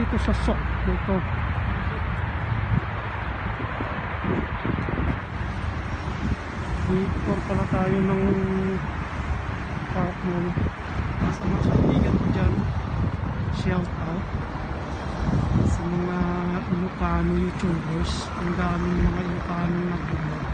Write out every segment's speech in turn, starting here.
dito sa Sok dito. Dito pala tayo ng park mall. Sa mga kaibigan ko dyan, shout out sa mga Ilocano YouTubers. Ang daming mga Ilocano nag-vlog.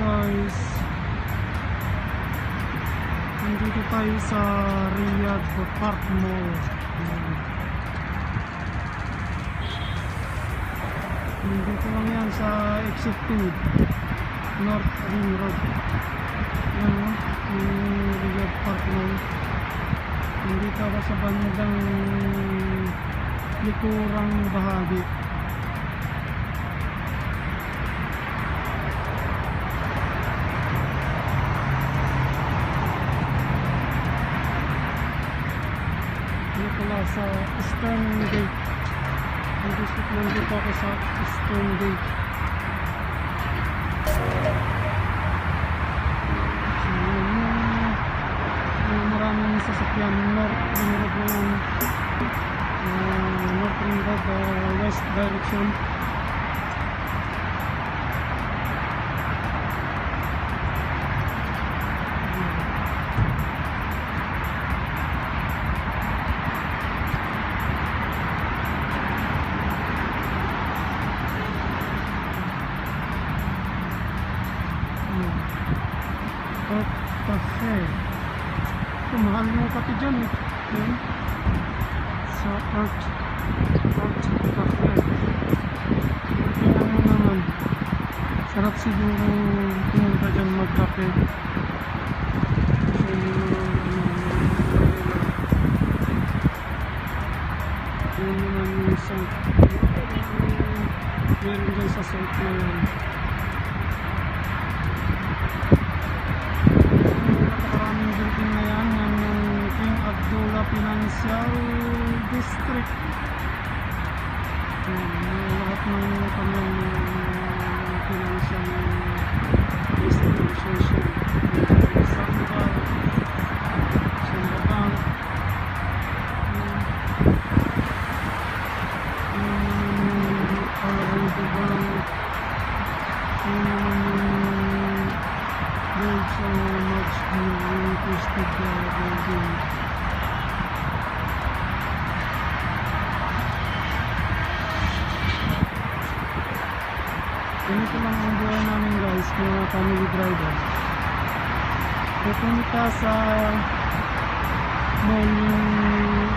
Guys, nandito tayo sa Riyadh Park Mall. Nandito lang yan sa exit 2 North Ring Road. Yan o, yung Riyadh Park Mall. Nandito ako sa bandang likurang bahagi. Sa Eastern Gate. Nandito ako sa Eastern Gate. So, maraming sasakyan. North Ring Road na yun. North Ring Road, west direction. Cafe. Ito, mahal yung kape dyan eh. Yan. Sa Art Cafe. Tingnan mo naman. Sarap siguro pumunta dyan magkape. Kasi yun naman yung site. Meron dyan sa site na yan. Financial District. Lahat ng kanyang financial institution. Samba Bank. Alarido Bank. There's so much interested building. Ganito lang ang buhay namin guys, mga family driver. Pupunta sa mall yung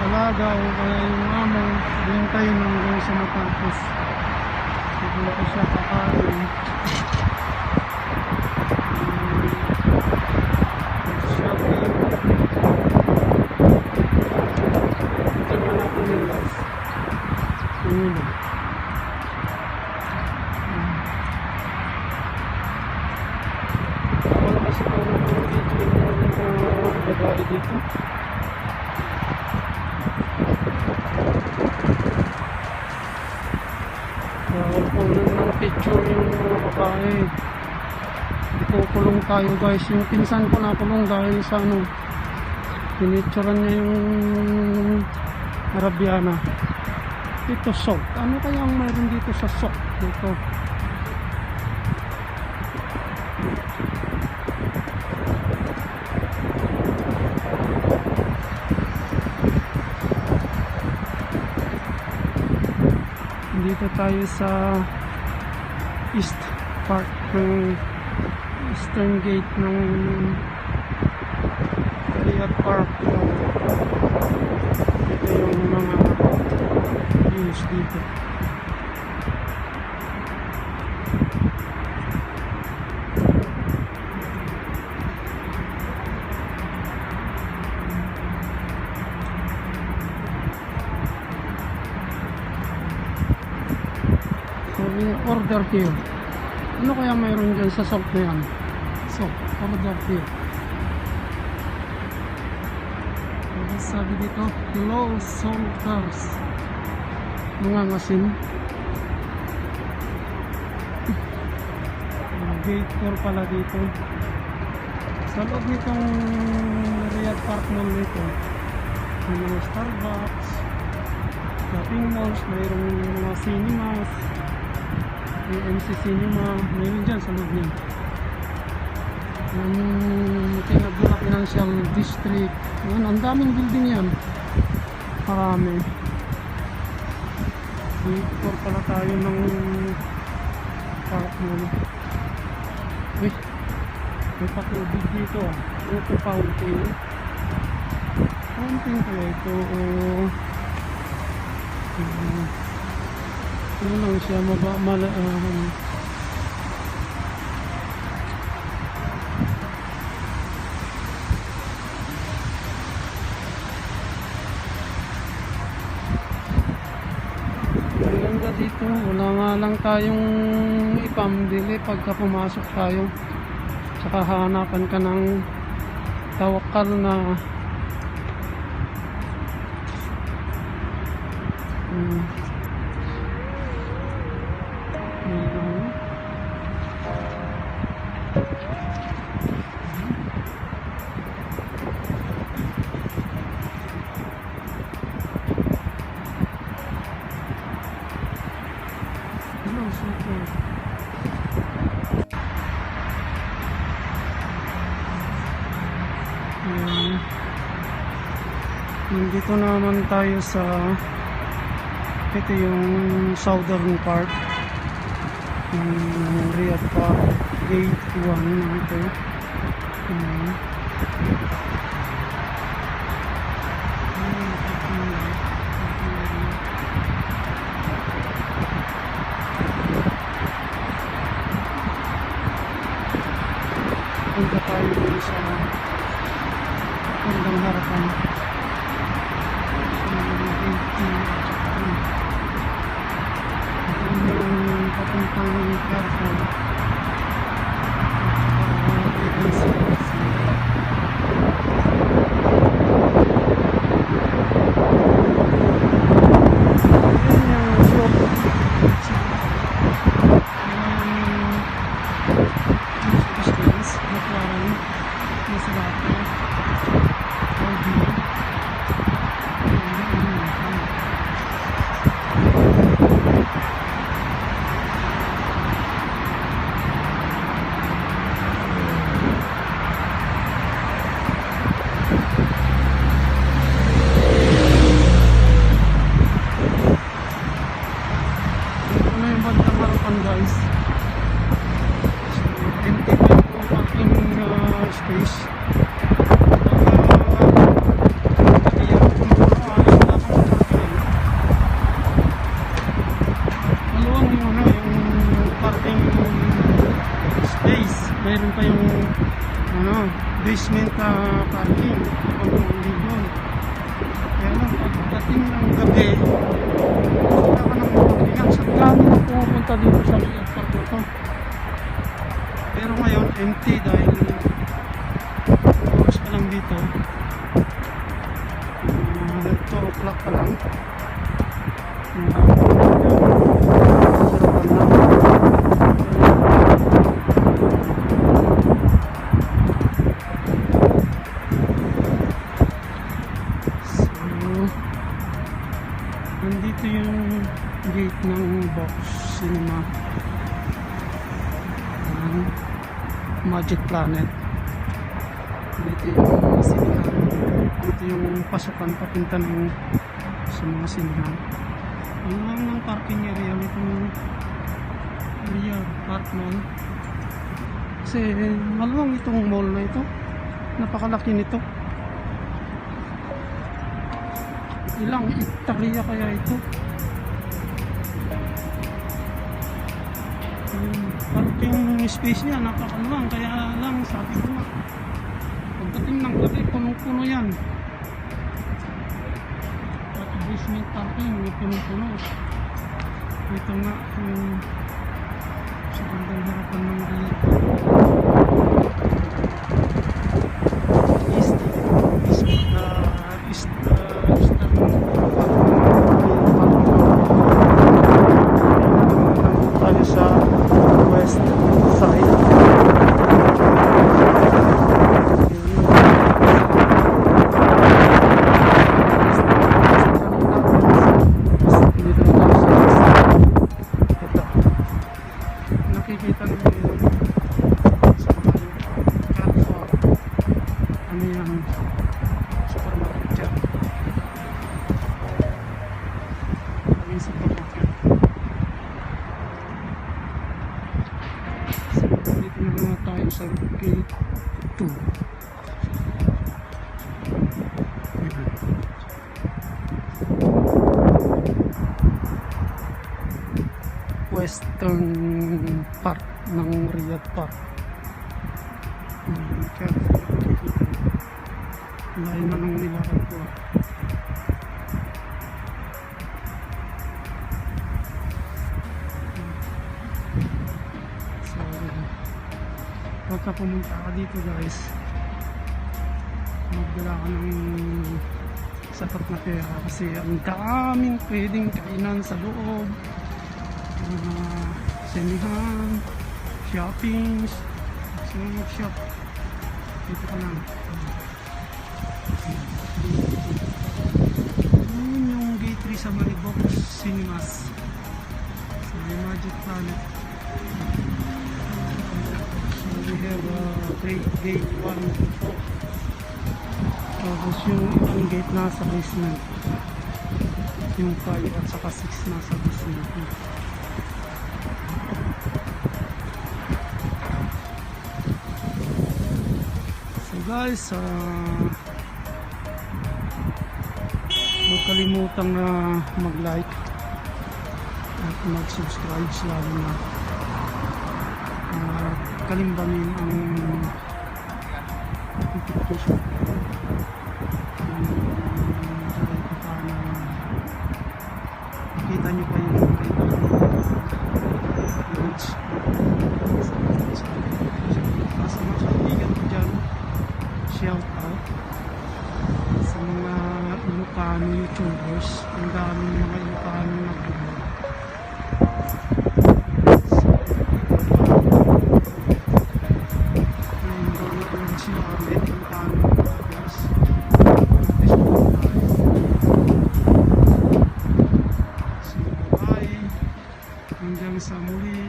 alaga o kaya yung amo, hintayin hanggang sa matapos. Pupunta siya kakain. Shopping. Tignan natin yun guys. Yun yun. Dito. Kunin ng picture yung babae. Ikukulong tayo guys. Yung pinsan ko nakulong dahil sa ano, pinicturean niya yung Arabiana. Dito Sok. Ano kaya ang mayroon dito sa Sok? Dito. Dito tayo sa East Park ng Eastern Gate ng Riyadh Park. Ito yung mga views dito. order queue. Ano kaya mayroon dyan sa salt na yan? So, order queue. Ano sabi dito? Hello, salters. Mga ngasin. Gate 4 pala dito. Sa loob nitong Riyadh Park Mall nito, may mga Starbucks, shopping malls, mayroong mga cinemas, may MC Cinema, mayroon dyan sa loob niya. Yung Tinagura Financial District, yan, ang daming building yan. Marami. Gate 4 pala tayo ng Park Mall. Uy, may patubig dito ah. Ito fountain. Fountain kaya ito o ano lang siya maganda dito. Wala nga lang tayong ipambili pagka pumasok tayo. Saka hanapan ka ng tawakal na super. Nandito naman tayo sa ito yung southern part ng Riyadh Park Gate 1 na ito. Punta tayo dito sa bandang harapan. Yung papuntang airport. Guys, empty pa yung parking space. Maluwang yung yung parking space. Mayroon pa yung basement parking pang-uwi doon. Pero pagdating ng gabi, wala ka nang mapagingan sa plano na pumunta dito sa Riyadh Park na to. Pero ngayon empty dahil oras pa lang dito, 2 o'clock pa lang. Nandito yung gate ng Box Cinema, Magic Planet. Dito yung cinema. Dito yung pasukan papunta ng sa mga cinema. Ang lang ng parking area itong Riyadh Park Mall. Kasi maluwang itong mall na ito. Napakalaki nito. Ilang hektarya kaya ito? Yung parking space niya napakaluwang, kaya lang sabi ko na pagdating ng gabi punong-puno yan. At basement parking may punong-puno. Ito nga yung Magandang harapan ng Rio. East, tayo sa west side. Nakikita nyo yun sa Carrefour. Ano yan? Supermarket dyan. Maraming supermarket. So, dito na naman tayo sa gate 2. Western part ng Riyadh Park. Layo na nung nilakad ko. So, pagka pumunta ka dito guys, magdala ka ng sapat na pera kasi ang daming pwedeng kainan sa loob. Semihan, shoppings, shop. Dito ka lang. Yun yung gate 3 sa Maribox Cinemas. So, may Magic Planet. So, we have gate 1 to 4. Tapos yung ibang gate nasa basement. Yung 5 at saka 6 nasa basement. Guys, huwag kalimutang na mag-like at mag-subscribe, lalo na kalimbanin ang notification para makita nyo pa yung page. Nasa mga kaibigan ko dyan, shout out sa mga Ilocano YouTubers. Ang daming mga Ilocano nag-vlog. Ang dami ko rin sila Ilocano vloggers. So bye, hanggang sa muli.